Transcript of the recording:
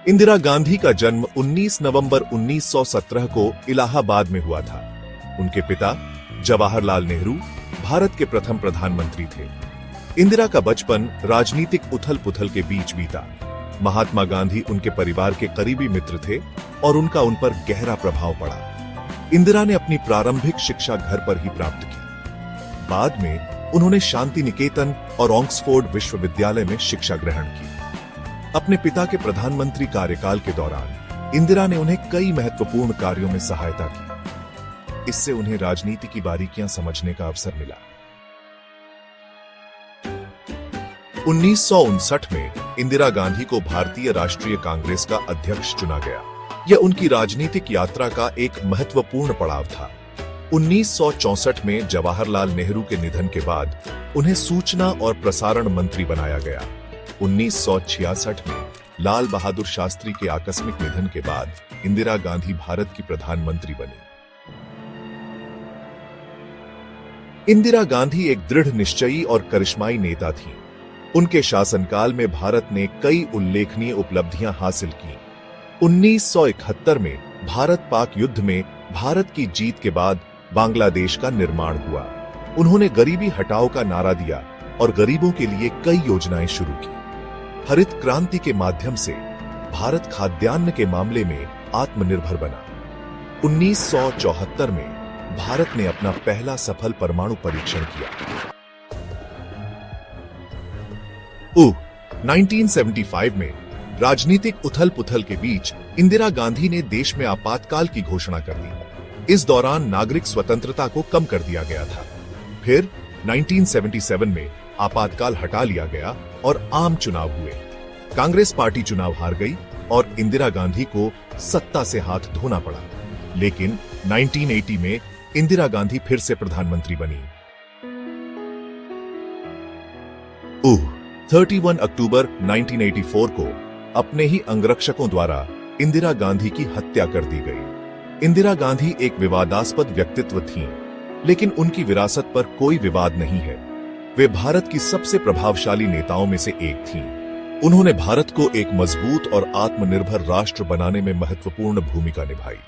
इंदिरा गांधी का जन्म 19 नवंबर 1917 को इलाहाबाद में हुआ था। उनके पिता जवाहरलाल नेहरू भारत के प्रथम प्रधानमंत्री थे। इंदिरा का बचपन राजनीतिक उथल-पुथल के बीच बीता। महात्मा गांधी उनके परिवार के करीबी मित्र थे और उनका उन पर गहरा प्रभाव पड़ा। इंदिरा ने अपनी प्रारंभिक शिक्षा घर पर ही प्राप्त की। बाद में उन्होंने शांति निकेतन और ऑक्सफोर्ड विश्वविद्यालय में शिक्षा ग्रहण की। अपने पिता के प्रधानमंत्री कार्यकाल के दौरान इंदिरा ने उन्हें कई महत्वपूर्ण कार्यों में सहायता की। इससे उन्हें राजनीति की बारीकियां समझने का अवसर मिला। 1959 में इंदिरा गांधी को भारतीय राष्ट्रीय कांग्रेस का अध्यक्ष चुना गया। यह उनकी राजनीतिक यात्रा का एक महत्वपूर्ण पड़ाव था। 1964 में जवाहरलाल नेहरू के निधन के बाद उन्हें सूचना और प्रसारण मंत्री बनाया गया। 1966 में लाल बहादुर शास्त्री के आकस्मिक निधन के बाद इंदिरा गांधी भारत की प्रधानमंत्री बनी। इंदिरा गांधी एक दृढ़ निश्चयी और करिश्माई नेता थी। उनके शासनकाल में भारत ने कई उल्लेखनीय उपलब्धियां हासिल की। 1971 में भारत पाक युद्ध में भारत की जीत के बाद बांग्लादेश का निर्माण हुआ। उन्होंने गरीबी हटाओ का नारा दिया और गरीबों के लिए कई योजनाएं शुरू की। हरित क्रांति के माध्यम से भारत खाद्यान्न के मामले में आत्मनिर्भर बना। 1974 में भारत ने अपना पहला सफल परमाणु परीक्षण किया। 1975 में राजनीतिक उथल-पुथल के बीच इंदिरा गांधी ने देश में आपातकाल की घोषणा कर दी। इस दौरान नागरिक स्वतंत्रता को कम कर दिया गया था। फिर 1977 में आपातकाल हटा लिया गया और आम चुनाव हुए। कांग्रेस पार्टी चुनाव हार गई और इंदिरा गांधी को सत्ता से हाथ धोना पड़ा। लेकिन 1980 में इंदिरा गांधी फिर से प्रधानमंत्री बनी। 31 अक्टूबर 1984 को अपने ही अंगरक्षकों द्वारा इंदिरा गांधी की हत्या कर दी गई। इंदिरा गांधी एक विवादास्पद व्यक्तित्व थीं, लेकिन उनकी विरासत पर कोई विवाद नहीं है। वे भारत की सबसे प्रभावशाली नेताओं में से एक थीं। उन्होंने भारत को एक मजबूत और आत्मनिर्भर राष्ट्र बनाने में महत्वपूर्ण भूमिका निभाई।